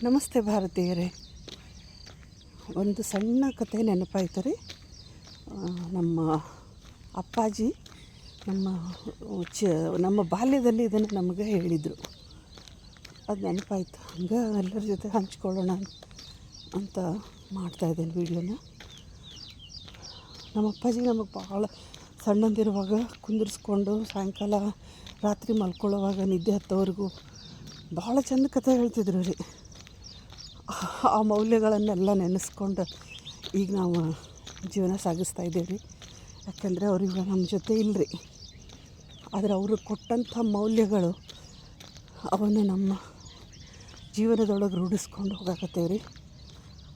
ನಮಸ್ತೆ ಭಾರತೀಯರೇ. ಒಂದು ಸಣ್ಣ ಕಥೆ ನೆನಪಾಯ್ತು ರೀ. ನಮ್ಮ ಅಪ್ಪಾಜಿ ನಮ್ಮ ಬಾಲ್ಯದಲ್ಲಿ ಇದನ್ನು ನಮಗೆ ಹೇಳಿದರು. ಅದು ನೆನಪಾಯ್ತು, ಹಂಗೆ ಎಲ್ಲರ ಜೊತೆ ಹಂಚ್ಕೊಳ್ಳೋಣ ಅಂತ ಮಾಡ್ತಾಯಿದ್ದೇನೆ ವೀಡಿಯೋನ. ನಮ್ಮ ಅಪ್ಪಾಜಿ ನಮಗೆ ಭಾಳ ಸಣ್ಣಂದಿರುವಾಗ ಕುಂದಿರಿಸ್ಕೊಂಡು ಸಾಯಂಕಾಲ ರಾತ್ರಿ ಮಲ್ಕೊಳ್ಳೋವಾಗ ನಿದ್ದೆ ಹತ್ತೋವರೆಗೂ ಭಾಳ ಚೆಂದ ಕಥೆ ಹೇಳ್ತಿದ್ರು ರೀ. ಆ ಮೌಲ್ಯಗಳನ್ನೆಲ್ಲ ನೆನೆಸ್ಕೊಂಡು ಈಗ ನಾವು ಜೀವನ ಸಾಗಿಸ್ತಾ ಇದ್ದೇವೆ ರೀ. ಯಾಕೆಂದರೆ ಅವ್ರೀಗ ನಮ್ಮ ಜೊತೆ ಇಲ್ಲರಿ. ಆದರೆ ಅವರು ಕೊಟ್ಟಂಥ ಮೌಲ್ಯಗಳು ಅವನ್ನು ನಮ್ಮ ಜೀವನದೊಳಗೆ ರೂಢಿಸ್ಕೊಂಡು ಹೋಗಾಕತ್ತೇವೆ ರೀ.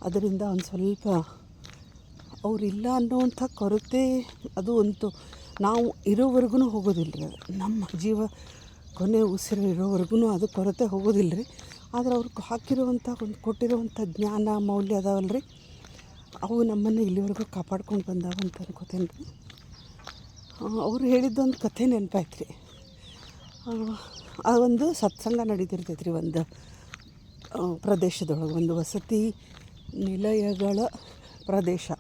ಅದರಿಂದ ಒಂದು ಸ್ವಲ್ಪ ಅವರಿಲ್ಲ ಅನ್ನೋವಂಥ ಕೊರತೆ ಅದು ಅಂತೂ ನಾವು ಇರೋವರೆಗೂ ಹೋಗೋದಿಲ್ಲ ರೀ. ಅದು ನಮ್ಮ ಜೀವ ಕೊನೆ ಉಸಿರು ಇರೋವರೆಗೂ ಅದು ಕೊರತೆ ಹೋಗೋದಿಲ್ಲ ರೀ. ಆದರೆ ಅವ್ರಿಗೆ ಹಾಕಿರುವಂಥ ಒಂದು ಕೊಟ್ಟಿರುವಂಥ ಜ್ಞಾನ ಮೌಲ್ಯ ಅದಾವಲ್ಲ ರೀ, ಅವು ನಮ್ಮನ್ನು ಇಲ್ಲಿವರೆಗೂ ಕಾಪಾಡ್ಕೊಂಡು ಬಂದಾವ ಅಂತ ಅನ್ಕೋತೇನೆ ರೀ. ಅವ್ರು ಹೇಳಿದ್ದೊಂದು ಕಥೆ ನೆನಪಾಯ್ತು ರೀ. ಆ ಒಂದು ಸತ್ಸಂಗ ನಡೀತಿರ್ತೈತೆ ರೀ ಒಂದು ಪ್ರದೇಶದೊಳಗೆ, ಒಂದು ವಸತಿ ನಿಲಯಗಳ ಪ್ರದೇಶ.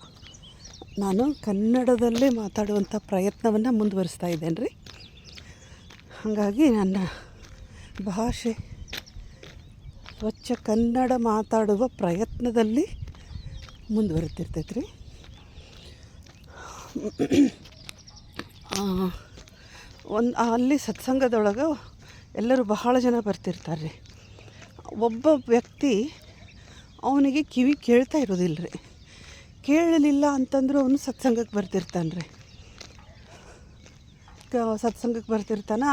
ನಾನು ಕನ್ನಡದಲ್ಲೇ ಮಾತಾಡುವಂಥ ಪ್ರಯತ್ನವನ್ನು ಮುಂದುವರಿಸ್ತಾ ಇದ್ದೇನೆ ರೀ. ಹಾಗಾಗಿ ನನ್ನ ಭಾಷೆ ಸ್ವಚ್ಛ ಕನ್ನಡ ಮಾತಾಡುವ ಪ್ರಯತ್ನದಲ್ಲಿ ಮುಂದುವರಿತಿರ್ತೈತೆ ರೀ. ಅಲ್ಲಿ ಸತ್ಸಂಗದೊಳಗೆ ಎಲ್ಲರೂ ಬಹಳ ಜನ ಬರ್ತಿರ್ತಾರೆ ರೀ. ಒಬ್ಬ ವ್ಯಕ್ತಿ ಅವನಿಗೆ ಕಿವಿ ಕೇಳ್ತಾ ಇರೋದಿಲ್ಲ ರೀ. ಕೇಳಲಿಲ್ಲ ಅಂತಂದರೂ ಅವನು ಸತ್ಸಂಗಕ್ಕೆ ಬರ್ತಿರ್ತಾನೆ ರೀ. ಸತ್ಸಂಗಕ್ಕೆ ಬರ್ತಿರ್ತಾನೆ.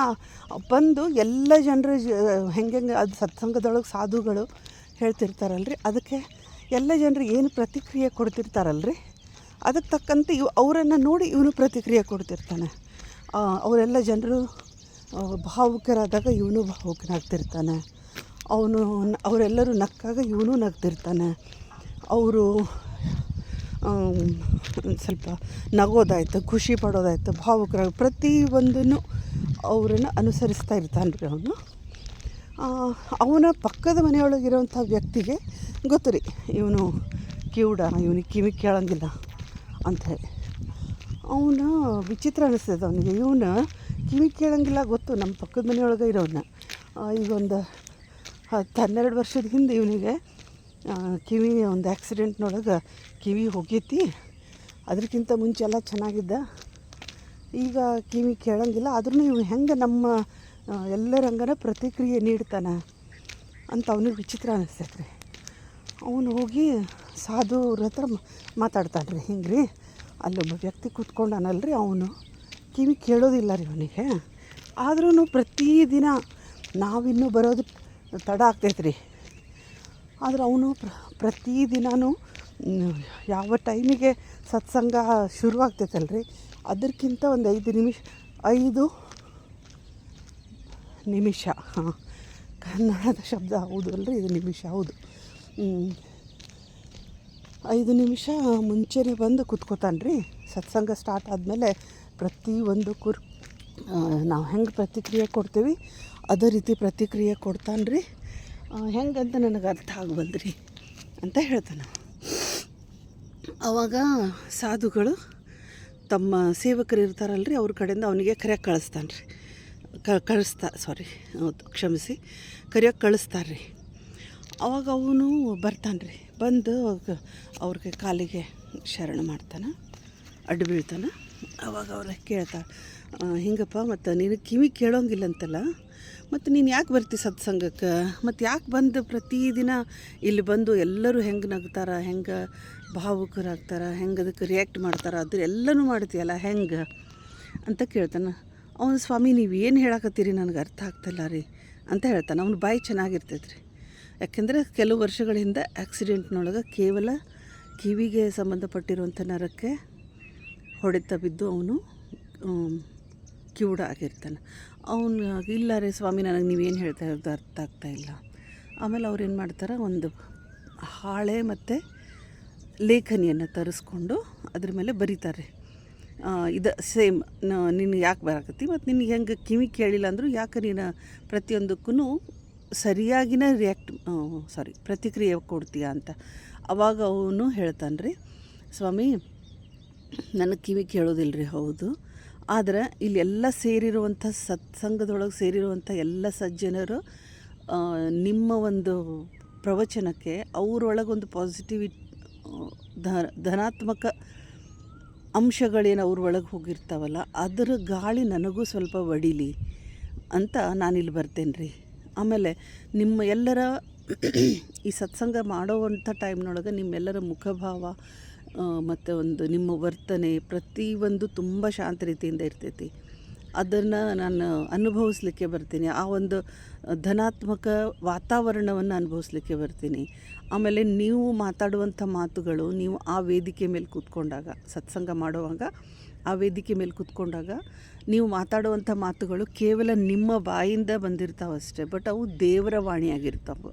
ಬಂದು ಎಲ್ಲ ಜನರು ಹೆಂಗೆ ಅದು ಸತ್ಸಂಗದೊಳಗೆ ಸಾಧುಗಳು ಹೇಳ್ತಿರ್ತಾರಲ್ರಿ, ಅದಕ್ಕೆ ಎಲ್ಲ ಜನರಿಗೆ ಏನು ಪ್ರತಿಕ್ರಿಯೆ ಕೊಡ್ತಿರ್ತಾರಲ್ರಿ, ಅದಕ್ಕೆ ತಕ್ಕಂತೆ ಅವರನ್ನು ನೋಡಿ ಇವನು ಪ್ರತಿಕ್ರಿಯೆ ಕೊಡ್ತಿರ್ತಾನೆ. ಅವರೆಲ್ಲ ಜನರು ಭಾವುಕರಾದಾಗ ಇವನು ಭಾವುಕನಾಗ್ತಿರ್ತಾನೆ. ಅವರೆಲ್ಲರೂ ನಕ್ಕಾಗ ಇವನು ನಗ್ತಿರ್ತಾನೆ. ಅವರು ಸ್ವಲ್ಪ ನಗೋದಾಯ್ತು, ಖುಷಿ ಪಡೋದಾಯ್ತು, ಭಾವುಕರಾಗಿ ಪ್ರತಿಯೊಂದನ್ನು ಅವರನ್ನು ಅನುಸರಿಸ್ತಾ ಇರ್ತಾನೆ ರೀ ಅವನು. ಅವನ ಪಕ್ಕದ ಮನೆಯೊಳಗಿರೋವಂಥ ವ್ಯಕ್ತಿಗೆ ಗೊತ್ತು ರೀ, ಇವನು ಕಿವುಡ, ಇವನಿಗೆ ಕಿವಿ ಕೇಳೋಂಗಿಲ್ಲ ಅಂಥೇಳಿ. ಅವನು ವಿಚಿತ್ರ ಅನ್ನಿಸ್ತದೆ ಅವನಿಗೆ. ಇವನು ಕಿವಿ ಕೇಳೋಂಗಿಲ್ಲ ಗೊತ್ತು, ನಮ್ಮ ಪಕ್ಕದ ಮನೆಯೊಳಗೆ ಇರೋನ್ನ. ಈಗ ಒಂದು 12 ವರ್ಷದ ಹಿಂದೆ ಇವನಿಗೆ ಕಿವಿ ಒಂದು ಆ್ಯಕ್ಸಿಡೆಂಟ್ನೊಳಗೆ ಕಿವಿ ಹೋಗೈತಿ. ಅದಕ್ಕಿಂತ ಮುಂಚೆ ಎಲ್ಲ ಚೆನ್ನಾಗಿದ್ದ, ಈಗ ಕಿವಿ ಕೇಳೋಂಗಿಲ್ಲ. ಆದ್ರೂ ಇವು ಹೆಂಗೆ ನಮ್ಮ ಎಲ್ಲರಂಗನ ಪ್ರತಿಕ್ರಿಯೆ ನೀಡ್ತಾನೆ ಅಂತ ಅವನಿಗೆ ವಿಚಿತ್ರ ಅನ್ನಿಸ್ತೈತೆ ರೀ. ಅವನು ಹೋಗಿ ಸಾಧುವ್ರ ಹತ್ರ ಮಾತಾಡ್ತಾನೆ ರೀ. ಹಿಂಗೆ ರೀ, ಅಲ್ಲೊಬ್ಬ ವ್ಯಕ್ತಿ ಕೂತ್ಕೊಂಡಾನಲ್ರಿ, ಅವನು ಕಿವಿ ಕೇಳೋದಿಲ್ಲ ರೀ ಅವನಿಗೆ. ಆದ್ರೂ ಪ್ರತಿದಿನ ನಾವಿನ್ನೂ ಬರೋದು ತಡ ಆಗ್ತೈತೆ ರೀ. ಆದ್ರೆ ಅವನು ಪ್ರತಿದಿನವೂ ಯಾವ ಟೈಮಿಗೆ ಸತ್ಸಂಗ ಶುರುವಾಗ್ತೈತಲ್ರಿ, ಅದಕ್ಕಿಂತ ಒಂದು 5 ನಿಮಿಷ ಕನ್ನಡದ ಶಬ್ದ ಹೌದು ಅಲ್ರಿ, ಇದು ನಿಮಿಷ ಹೌದು. 5 ನಿಮಿಷ ಮುಂಚೆನೇ ಬಂದು ಕೂತ್ಕೋತಾನೆ ರೀ. ಸತ್ಸಂಗ ಸ್ಟಾರ್ಟ್ ಆದಮೇಲೆ ಪ್ರತಿಯೊಂದಕ್ಕೂ ನಾವು ಹೆಂಗೆ ಪ್ರತಿಕ್ರಿಯೆ ಕೊಡ್ತೀವಿ ಅದೇ ರೀತಿ ಪ್ರತಿಕ್ರಿಯೆ ಕೊಡ್ತಾನೆ ರೀ. ಹೆಂಗಂತ ನನಗೆ ಅರ್ಥ ಆಗಬಲ್ದ್ರಿ ಅಂತ ಹೇಳ್ತಾನೆ. ಆವಾಗ ಸಾಧುಗಳು ತಮ್ಮ ಸೇವಕರು ಇರ್ತಾರಲ್ರಿ, ಅವ್ರ ಕಡೆಯಿಂದ ಅವನಿಗೆ ಕರೆಯೋಕ್ಕೆ ಕಳಿಸ್ತಾನೆ ರೀ. ಕರೆಯೋಕ್ಕೆ ಕಳಿಸ್ತಾರೆ ರೀ. ಆವಾಗ ಅವನು ಬರ್ತಾನೆ ರೀ. ಬಂದು ಅವ್ರಿಗೆ ಕಾಲಿಗೆ ಶರಣ ಮಾಡ್ತಾನೆ, ಅಡ್ಡು ಬೀಳ್ತಾನೆ. ಆವಾಗ ಅವ್ರು ಕೇಳ್ತಾರೆ, ಹಿಂಗಪ್ಪ, ಮತ್ತು ನೀನು ಕಿವಿ ಕೇಳೋಂಗಿಲ್ಲಂತಲ್ಲ, ಮತ್ತು ನೀನು ಯಾಕೆ ಬರ್ತಿ ಸತ್ಸಂಗಕ್ಕೆ? ಮತ್ತು ಯಾಕೆ ಬಂದು ಪ್ರತಿದಿನ ಇಲ್ಲಿ ಬಂದು ಎಲ್ಲರೂ ಹೆಂಗೆ ನಗ್ತಾರೆ, ಹೆಂಗೆ ಭಾವುಕರಾಗ್ತಾರೆ, ಹೆಂಗೆ ಅದಕ್ಕೆ ರಿಯಾಕ್ಟ್ ಮಾಡ್ತಾರೆ, ಅದು ಎಲ್ಲನೂ ಮಾಡ್ತೀಯಲ್ಲ ಹೆಂಗೆ ಅಂತ ಕೇಳ್ತಾನೆ. ಅವನು, ಸ್ವಾಮಿ ನೀವು ಏನು ಹೇಳಕತ್ತೀರಿ ನನಗೆ ಅರ್ಥ ಆಗ್ತಿಲ್ಲ ರೀ ಅಂತ ಹೇಳ್ತಾನೆ. ಅವನು ಬಾಯಿ ಚೆನ್ನಾಗಿರ್ತೈತೆ ರೀ. ಯಾಕೆಂದರೆ ಕೆಲವು ವರ್ಷಗಳ ಹಿಂದೆ ಆ್ಯಕ್ಸಿಡೆಂಟ್ನೊಳಗೆ ಕೇವಲ ಕಿವಿಗೆ ಸಂಬಂಧಪಟ್ಟಿರುವಂಥ ನರಕ್ಕೆ ಹೊಡೆತ ಬಿದ್ದು ಅವನು ಕಿವುಡ ಆಗಿರ್ತಾನೆ. ಅವನು, ಇಲ್ಲ ರೀ ಸ್ವಾಮಿ, ನನಗೆ ನೀವೇನು ಹೇಳ್ತಾ ಇರೋದು ಅರ್ಥ ಆಗ್ತಾಯಿಲ್ಲ. ಆಮೇಲೆ ಅವ್ರು ಏನು ಮಾಡ್ತಾರೆ, ಒಂದು ಹಾಳೆ ಮತ್ತು ಲೇಖನಿಯನ್ನು ತರಿಸ್ಕೊಂಡು ಅದ್ರ ಮೇಲೆ ಬರೀತಾರೆ. ಇದು ಸೇಮ್, ನೀನು ಯಾಕೆ ಬರಾಕತ್ತಿ, ಮತ್ತು ನಿನಗೆ ಹೆಂಗೆ ಕಿವಿ ಕೇಳಿಲ್ಲ ಅಂದರೂ ಯಾಕೆ ನೀನು ಪ್ರತಿಯೊಂದಕ್ಕೂ ಸರಿಯಾಗಿನ ಪ್ರತಿಕ್ರಿಯೆ ಕೊಡ್ತೀಯ ಅಂತ. ಅವಾಗ ಅವನು ಹೇಳ್ತಾನೆ ರೀ, ಸ್ವಾಮಿ ನನಗೆ ಕಿವಿ ಕೇಳೋದಿಲ್ಲ ರೀ, ಹೌದು, ಆದರೆ ಇಲ್ಲೆಲ್ಲ ಸೇರಿರುವಂಥ ಸತ್ಸಂಗದೊಳಗೆ ಸೇರಿರುವಂಥ ಎಲ್ಲ ಸಜ್ಜನರು ನಿಮ್ಮ ಒಂದು ಪ್ರವಚನಕ್ಕೆ ಅವರೊಳಗೊಂದು ಧನಾತ್ಮಕ ಅಂಶಗಳೇನು ಅವ್ರ ಒಳಗೆ ಹೋಗಿರ್ತಾವಲ್ಲ, ಅದರ ಗಾಳಿ ನನಗೂ ಸ್ವಲ್ಪ ಒಡಿಲಿ ಅಂತ ನಾನಿಲ್ಲಿ ಬರ್ತೇನೆ ರೀ. ಆಮೇಲೆ ನಿಮ್ಮ ಎಲ್ಲರ ಈ ಸತ್ಸಂಗ ಮಾಡೋವಂಥ ಟೈಮ್ನೊಳಗೆ ನಿಮ್ಮೆಲ್ಲರ ಮುಖಭಾವ ಮತ್ತು ಒಂದು ನಿಮ್ಮ ವರ್ತನೆ ಪ್ರತಿಯೊಂದು ತುಂಬ ಶಾಂತ ರೀತಿಯಿಂದ ಇರ್ತೈತಿ. ಅದನ್ನು ನಾನು ಅನುಭವಿಸ್ಲಿಕ್ಕೆ ಬರ್ತೀನಿ. ಆ ಒಂದು ಧನಾತ್ಮಕ ವಾತಾವರಣವನ್ನು ಅನುಭವಿಸ್ಲಿಕ್ಕೆ ಬರ್ತೀನಿ. ಆಮೇಲೆ ನೀವು ಮಾತಾಡುವಂಥ ಮಾತುಗಳು, ನೀವು ಆ ವೇದಿಕೆ ಮೇಲೆ ಕೂತ್ಕೊಂಡಾಗ, ಸತ್ಸಂಗ ಮಾಡುವಾಗ ಆ ವೇದಿಕೆ ಮೇಲೆ ಕೂತ್ಕೊಂಡಾಗ ನೀವು ಮಾತಾಡುವಂಥ ಮಾತುಗಳು ಕೇವಲ ನಿಮ್ಮ ಬಾಯಿಂದ ಬಂದಿರ್ತಾವಷ್ಟೇ, ಬಟ್ ಅವು ದೇವರ ವಾಣಿಯಾಗಿರ್ತಾವೆ.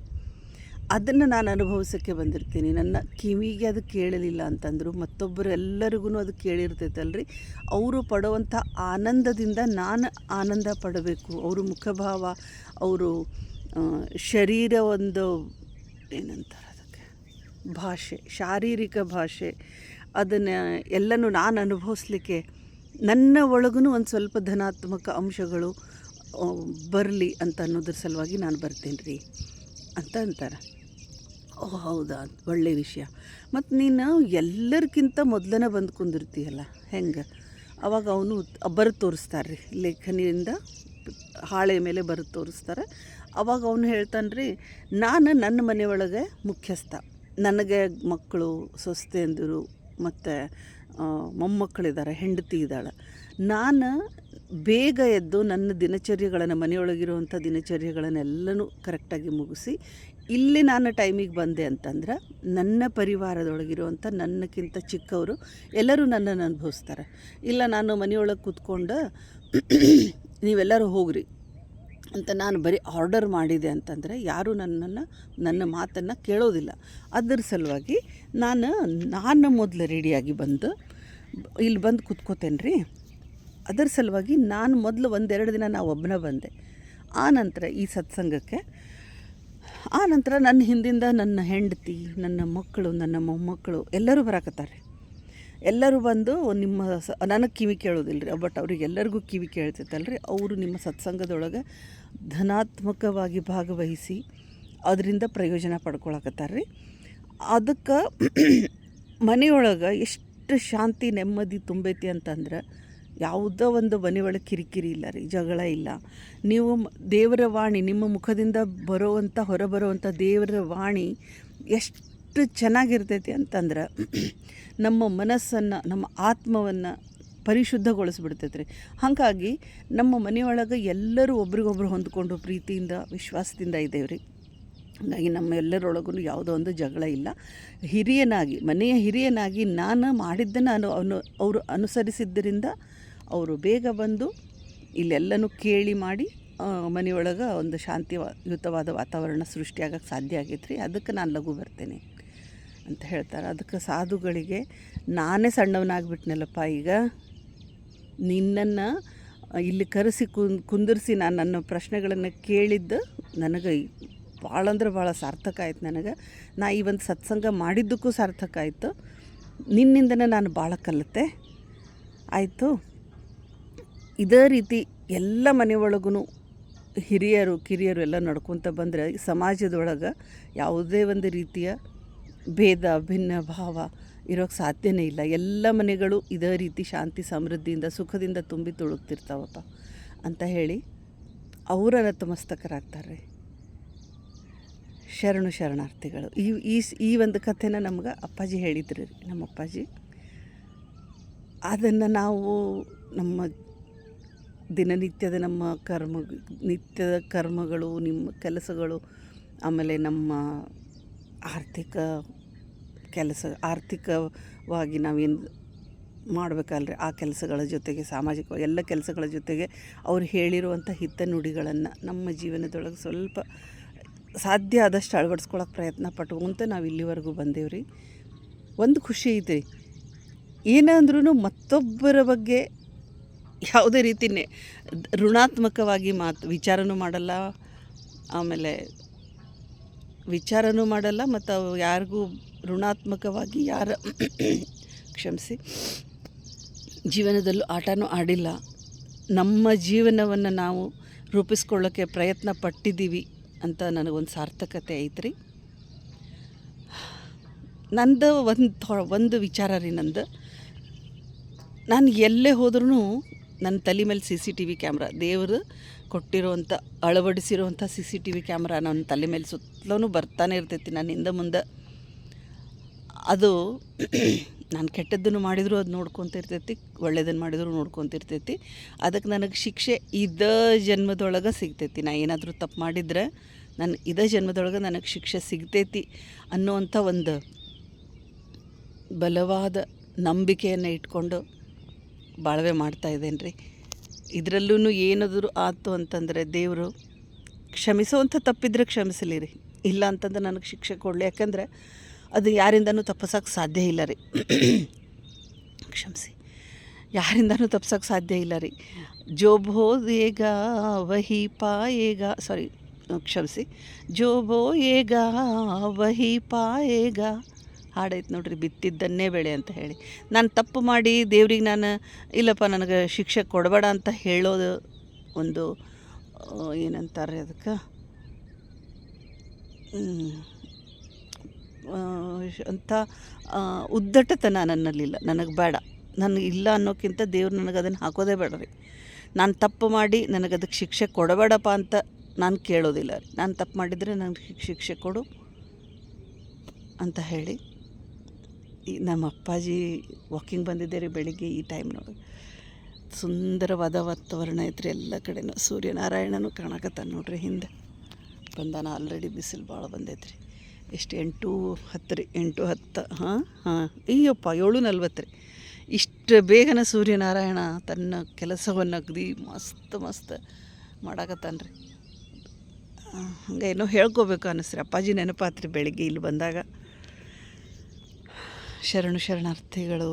ಅದನ್ನು ನಾನು ಅನುಭವಿಸೋಕ್ಕೆ ಬಂದಿರ್ತೀನಿ. ನನ್ನ ಕಿವಿಗೆ ಅದು ಕೇಳಲಿಲ್ಲ ಅಂತಂದರು ಮತ್ತೊಬ್ಬರು ಎಲ್ಲರಿಗೂ ಅದು ಕೇಳಿರ್ತೈತಲ್ರಿ. ಅವರು ಪಡುವಂಥ ಆನಂದದಿಂದ ನಾನು ಆನಂದ ಪಡಬೇಕು. ಅವರು ಮುಖಭಾವ, ಅವರು ಶರೀರ ಒಂದು ಏನಂತಾರೆ ಅದಕ್ಕೆ ಭಾಷೆ, ಶಾರೀರಿಕ ಭಾಷೆ, ಅದನ್ನು ಎಲ್ಲನೂ ನಾನು ಅನುಭವಿಸ್ಲಿಕ್ಕೆ ನನ್ನ ಒಳಗೂ ಒಂದು ಸ್ವಲ್ಪ ಧನಾತ್ಮಕ ಅಂಶಗಳು ಬರಲಿ ಅಂತ ಅನ್ನೋದ್ರ ಸಲುವಾಗಿ ನಾನು ಬರ್ತೇನೆ ರೀ ಅಂತ ಅಂತಾರೆ. ಓಹ್ ಹೌದಾ, ಒಳ್ಳೆಯ ವಿಷಯ. ಮತ್ತು ನೀನು ಎಲ್ಲರಿಗಿಂತ ಮೊದಲನೇ ಬಂದು ಕುಂದಿರ್ತೀಯಲ್ಲ ಹೆಂಗೆ? ಅವಾಗ ಅವನು ಬರೆದು ತೋರಿಸ್ತಾರೆ ರೀ, ಲೇಖನಿಯಿಂದ ಹಾಳೆ ಮೇಲೆ ಬರೆದು ತೋರಿಸ್ತಾರೆ. ಅವಾಗ ಅವನು ಹೇಳ್ತಾನೆ ರೀ, ನಾನು ನನ್ನ ಮನೆಯೊಳಗೆ ಮುಖ್ಯಸ್ಥ, ನನಗೆ ಮಕ್ಕಳು, ಸೊಸೆಯಂದಿರು ಮತ್ತು ಮೊಮ್ಮಕ್ಕಳಿದ್ದಾರೆ, ಹೆಂಡತಿ ಇದ್ದಾಳೆ. ನಾನು ಬೇಗ ಎದ್ದು ನನ್ನ ದಿನಚರ್ಯಗಳನ್ನು, ಮನೆಯೊಳಗಿರುವಂಥ ದಿನಚರ್ಯಗಳನ್ನೆಲ್ಲನೂ ಕರೆಕ್ಟಾಗಿ ಮುಗಿಸಿ ಇಲ್ಲಿ ನಾನು ಟೈಮಿಗೆ ಬಂದೆ ಅಂತಂದ್ರೆ ನನ್ನ ಪರಿವಾರದೊಳಗಿರುವಂಥ ನನ್ನಕ್ಕಿಂತ ಚಿಕ್ಕವರು ಎಲ್ಲರೂ ನನ್ನನ್ನು ಅನುಭವಿಸ್ತಾರೆ. ಇಲ್ಲ ನಾನು ಮನೆಯೊಳಗೆ ಕೂತ್ಕೊಂಡು ನೀವೆಲ್ಲರೂ ಹೋಗ್ರಿ ಅಂತ ನಾನು ಬರೀ ಆರ್ಡರ್ ಮಾಡಿದೆ ಅಂತಂದರೆ ಯಾರೂ ನನ್ನ ಮಾತನ್ನು ಕೇಳೋದಿಲ್ಲ. ಅದರ ಸಲುವಾಗಿ ನಾನು ಮೊದಲು ರೆಡಿಯಾಗಿ ಬಂದು ಇಲ್ಲಿ ಬಂದು ಕೂತ್ಕೋತೇನೆ ರೀ. ಅದರ ಸಲುವಾಗಿ ನಾನು ಮೊದಲು 1-2 ದಿನ ನಾವು ಒಬ್ಬನೇ ಬಂದೆ. ಆನಂತರ ಈ ಸತ್ಸಂಗಕ್ಕೆ ಆನಂತರ ನನ್ನ ಹಿಂದಿಂದ ನನ್ನ ಹೆಂಡತಿ, ನನ್ನ ಮಕ್ಕಳು, ನನ್ನ ಮೊಮ್ಮಕ್ಕಳು ಎಲ್ಲರೂ ಬರಾಕತ್ತಾರೆ. ಎಲ್ಲರೂ ಬಂದು ನನಗೆ ಕಿವಿ ಕೇಳೋದಿಲ್ಲ ರೀ, ಬಟ್ ಅವ್ರಿಗೆಲ್ಲರಿಗೂ ಕಿವಿ ಕೇಳ್ತೈತಲ್ರಿ. ಅವರು ನಿಮ್ಮ ಸತ್ಸಂಗದೊಳಗೆ ಧನಾತ್ಮಕವಾಗಿ ಭಾಗವಹಿಸಿ ಅದರಿಂದ ಪ್ರಯೋಜನ ಪಡ್ಕೊಳಕತ್ತಾರೆ ರೀ. ಅದಕ್ಕೆ ಮನೆಯೊಳಗೆ ಎಷ್ಟು ಶಾಂತಿ ನೆಮ್ಮದಿ ತುಂಬೈತಿ ಅಂತಂದ್ರೆ ಯಾವುದೋ ಒಂದು ಮನೆಯೊಳಗೆ ಕಿರಿಕಿರಿ ಇಲ್ಲ ರೀ, ಜಗಳ ಇಲ್ಲ. ನೀವು ದೇವರ ವಾಣಿ, ನಿಮ್ಮ ಮುಖದಿಂದ ಹೊರಬರುವಂಥ ದೇವರ ವಾಣಿ ಎಷ್ಟು ಚೆನ್ನಾಗಿರ್ತೈತಿ ಅಂತಂದ್ರೆ ನಮ್ಮ ಮನಸ್ಸನ್ನು, ನಮ್ಮ ಆತ್ಮವನ್ನು ಪರಿಶುದ್ಧಗೊಳಿಸ್ಬಿಡ್ತೈತೆ ರೀ. ಹಾಗಾಗಿ ನಮ್ಮ ಮನೆಯೊಳಗೆ ಎಲ್ಲರೂ ಒಬ್ರಿಗೊಬ್ರು ಹೊಂದ್ಕೊಂಡು ಪ್ರೀತಿಯಿಂದ ವಿಶ್ವಾಸದಿಂದ ಇದ್ದೇವೆ ರೀ. ಹಾಗಾಗಿ ನಮ್ಮ ಎಲ್ಲರೊಳಗೂ ಯಾವುದೋ ಒಂದು ಜಗಳ ಇಲ್ಲ. ಮನೆಯ ಹಿರಿಯನಾಗಿ ನಾನು ಮಾಡಿದ್ದನ್ನು ಅವರು ಅನುಸರಿಸಿದ್ದರಿಂದ ಅವರು ಬೇಗ ಬಂದು ಇಲ್ಲೆಲ್ಲನೂ ಕೇಳಿ ಮಾಡಿ ಮನೆಯೊಳಗೆ ಒಂದು ಶಾಂತಿಯುತವಾದ ವಾತಾವರಣ ಸೃಷ್ಟಿಯಾಗಕ್ಕೆ ಸಾಧ್ಯ ಆಗೈತೆ ರೀ. ಅದಕ್ಕೆ ನಾನು ಲಘು ಬರ್ತೇನೆ ಅಂತ ಹೇಳ್ತಾರೆ. ಅದಕ್ಕೆ ಸಾಧುಗಳಿಗೆ ನಾನೇ ಸಣ್ಣವನಾಗ್ಬಿಟ್ನಲ್ಲಪ್ಪ, ಈಗ ನಿನ್ನನ್ನು ಇಲ್ಲಿ ಕರೆಸಿ ಕುಂದಿರಿಸಿ ನಾನು ನನ್ನ ಪ್ರಶ್ನೆಗಳನ್ನು ಕೇಳಿದ್ದು ನನಗೆ ಭಾಳ ಅಂದ್ರೆ ಭಾಳ ಸಾರ್ಥಕ ಆಯ್ತು. ನನಗೆ ಈ ಒಂದು ಸತ್ಸಂಗ ಮಾಡಿದ್ದಕ್ಕೂ ಸಾರ್ಥಕ ಆಯಿತು. ನಿನ್ನಿಂದನೇ ನಾನು ಭಾಳ ಕಲಿತೆ ಆಯಿತು. ಇದೇ ರೀತಿ ಎಲ್ಲ ಮನೆಯೊಳಗೂ ಹಿರಿಯರು ಕಿರಿಯರು ಎಲ್ಲ ನಡ್ಕೊತ ಬಂದರೆ ಸಮಾಜದೊಳಗೆ ಯಾವುದೇ ಒಂದು ರೀತಿಯ ಭೇದ ಭಿನ್ನ ಭಾವ ಇರೋಕ್ಕೆ ಸಾಧ್ಯನೇ ಇಲ್ಲ. ಎಲ್ಲ ಮನೆಗಳು ಇದೇ ರೀತಿ ಶಾಂತಿ ಸಮೃದ್ಧಿಯಿಂದ ಸುಖದಿಂದ ತುಂಬಿ ತುಳುಕ್ತಿರ್ತಾವಪ್ಪ ಅಂತ ಹೇಳಿ ಅವರ ನತಮಸ್ತಕರಾಗ್ತಾರೆ. ಶರಣಾರ್ಥಿಗಳು. ಈ ಒಂದು ಕಥೆನ ನಮ್ಗೆ ಅಪ್ಪಾಜಿ ಹೇಳಿದ್ರು ರೀ, ನಮ್ಮ ಅಪ್ಪಾಜಿ. ಅದನ್ನು ನಾವು ನಮ್ಮ ದಿನನಿತ್ಯದ ನಿತ್ಯದ ಕರ್ಮಗಳು, ನಿಮ್ಮ ಕೆಲಸಗಳು, ಆಮೇಲೆ ನಮ್ಮ ಆರ್ಥಿಕವಾಗಿ ನಾವೇನು ಮಾಡಬೇಕಲ್ರಿ ಆ ಕೆಲಸಗಳ ಜೊತೆಗೆ, ಸಾಮಾಜಿಕ ಎಲ್ಲ ಕೆಲಸಗಳ ಜೊತೆಗೆ ಅವ್ರು ಹೇಳಿರುವಂಥ ಹಿತನುಡಿಗಳನ್ನು ನಮ್ಮ ಜೀವನದೊಳಗೆ ಸ್ವಲ್ಪ ಸಾಧ್ಯ ಆದಷ್ಟು ಅಳವಡಿಸ್ಕೊಳಕ್ಕೆ ಪ್ರಯತ್ನ ಪಟ್ಕೊಂತ ನಾವು ಇಲ್ಲಿವರೆಗೂ ಬಂದೇವ್ರಿ. ಒಂದು ಖುಷಿ ಐತೆ, ಏನಂದ್ರೂ ಮತ್ತೊಬ್ಬರ ಬಗ್ಗೆ ಯಾವುದೇ ರೀತಿಯೇ ಋಣಾತ್ಮಕವಾಗಿ ವಿಚಾರನೂ ಮಾಡಲ್ಲ, ಆಮೇಲೆ ವಿಚಾರನೂ ಮಾಡಲ್ಲ, ಮತ್ತು ಅವು ಯಾರಿಗೂ ಋಣಾತ್ಮಕವಾಗಿ ಕ್ಷಮಿಸಿ, ಜೀವನದಲ್ಲೂ ಆಟನೂ ಆಡಿಲ್ಲ. ನಮ್ಮ ಜೀವನವನ್ನು ನಾವು ರೂಪಿಸ್ಕೊಳ್ಳೋಕ್ಕೆ ಪ್ರಯತ್ನ ಪಟ್ಟಿದ್ದೀವಿ ಅಂತ ನನಗೊಂದು ಸಾರ್ಥಕತೆ ಐತ್ರಿ. ನಂದು ಒಂದು ವಿಚಾರ ರೀ, ನಾನು ಎಲ್ಲೇ ಹೋದ್ರೂ ನನ್ನ ತಲೆ ಮೇಲೆ CCTV ಕ್ಯಾಮ್ರಾ, ದೇವರು ಕೊಟ್ಟಿರೋವಂಥ ಅಳವಡಿಸಿರುವಂಥ CCTV ಕ್ಯಾಮ್ರಾ ನನ್ನ ತಲೆ ಮೇಲೆ ಸುತ್ತಲೂ ಬರ್ತಾನೆ ಇರ್ತೈತಿ. ನನ್ನಿಂದ ಮುಂದೆ ಅದು ನಾನು ಕೆಟ್ಟದ್ದನ್ನು ಮಾಡಿದರೂ ಅದು ನೋಡ್ಕೊತಿರ್ತೈತಿ, ಒಳ್ಳೆಯದನ್ನು ಮಾಡಿದರೂ ನೋಡ್ಕೊತಿರ್ತೈತಿ. ಅದಕ್ಕೆ ನನಗೆ ಶಿಕ್ಷೆ ಇದೇ ಜನ್ಮದೊಳಗೆ ಸಿಗ್ತೈತಿ. ನಾ ಏನಾದರೂ ತಪ್ಪು ಮಾಡಿದರೆ ಇದೇ ಜನ್ಮದೊಳಗೆ ನನಗೆ ಶಿಕ್ಷೆ ಸಿಗ್ತೈತಿ ಅನ್ನುವಂಥ ಒಂದು ಬಲವಾದ ನಂಬಿಕೆಯನ್ನು ಇಟ್ಕೊಂಡು ಬಾಳ್ವೆ ಮಾಡ್ತಾಯಿದ್ದೇನೆ ರೀ. ಇದರಲ್ಲೂ ಏನಾದರೂ ಆಯ್ತು ಅಂತಂದರೆ ದೇವರು ಕ್ಷಮಿಸುವಂಥ ತಪ್ಪಿದ್ರೆ ಕ್ಷಮಿಸಲಿ ರೀ, ಇಲ್ಲ ಅಂತಂದ್ರೆ ನನಗೆ ಶಿಕ್ಷೆ ಕೊಡಲಿ. ಯಾಕಂದರೆ ಅದು ಯಾರಿಂದನೂ ತಪ್ಪಿಸೋಕ್ಕೆ ಸಾಧ್ಯ ಇಲ್ಲ ರೀ. ಕ್ಷಮಿಸಿ, ಯಾರಿಂದನೂ ತಪ್ಪಿಸೋಕ್ಕೆ ಸಾಧ್ಯ ಇಲ್ಲ ರೀ. ಜೋ ಬೋದೇಗ ವಹಿ ಪಾಯೇಗ, ಕ್ಷಮಿಸಿ, ಜೋ ಬೋಯೇಗ ವಹಿ ಪಾಯೇಗ ಹಾಡೈತೆ ನೋಡ್ರಿ, ಬಿತ್ತಿದ್ದನ್ನೇ ಬೆಳೆ ಅಂತ ಹೇಳಿ. ನಾನು ತಪ್ಪು ಮಾಡಿ ದೇವ್ರಿಗೆ ನಾನು ಇಲ್ಲಪ್ಪ ನನಗೆ ಶಿಕ್ಷೆ ಕೊಡಬೇಡ ಅಂತ ಹೇಳೋದು ಒಂದು ಏನಂತಾರೆ ಅದಕ್ಕೆ, ಅಂಥ ಉದ್ದಟತನ ನನ್ನಲ್ಲಿಲ್ಲ. ನನಗೆ ಬೇಡ, ನನಗೆ ಇಲ್ಲ ಅನ್ನೋಕ್ಕಿಂತ ದೇವ್ರು ನನಗೆ ಅದನ್ನು ಹಾಕೋದೇ ಬೇಡ ರೀ. ನಾನು ತಪ್ಪು ಮಾಡಿ ನನಗೆ ಅದಕ್ಕೆ ಶಿಕ್ಷೆ ಕೊಡಬೇಡಪ್ಪ ಅಂತ ನಾನು ಕೇಳೋದಿಲ್ಲ ರೀ. ನಾನು ತಪ್ಪು ಮಾಡಿದರೆ ನನಗೆ ಶಿಕ್ಷೆ ಕೊಡು ಅಂತ ಹೇಳಿ. ನಮ್ಮ ಅಪ್ಪಾಜಿ ವಾಕಿಂಗ್ ಬಂದಿದ್ದೆ ರೀ ಬೆಳಿಗ್ಗೆ ಈ ಟೈಮ್ನೊಳಗೆ. ಸುಂದರವಾದ ವಾತಾವರಣ ಐತ್ರಿ ಎಲ್ಲ ಕಡೆನೂ. ಸೂರ್ಯನಾರಾಯಣನೂ ಕಾಣಕತ್ತಾನ ನೋಡ್ರಿ, ಹಿಂದೆ ಬಂದಾನ. ಆಲ್ರೆಡಿ ಬಿಸಿಲು ಭಾಳ ಬಂದೈತ್ರಿ. ಎಷ್ಟು 8:10 ರೀ, 8:10. ಅಯ್ಯಪ್ಪ 7:40 ರೀ. ಇಷ್ಟು ಬೇಗನೆ ಸೂರ್ಯನಾರಾಯಣ ತನ್ನ ಕೆಲಸವನ್ನು ಅಗದಿ ಮಸ್ತ್ ಮಾಡಾಕತ್ತಾನ ರೀ. ಹಂಗೆ ಏನೋ ಹೇಳ್ಕೋಬೇಕು ಅನ್ನಿಸ್ರಿ. ಅಪ್ಪಾಜಿ ನೆನಪಾತ್ರಿ ಬೆಳಿಗ್ಗೆ ಇಲ್ಲಿ ಬಂದಾಗ. ಶರಣಾರ್ಥಿಗಳು.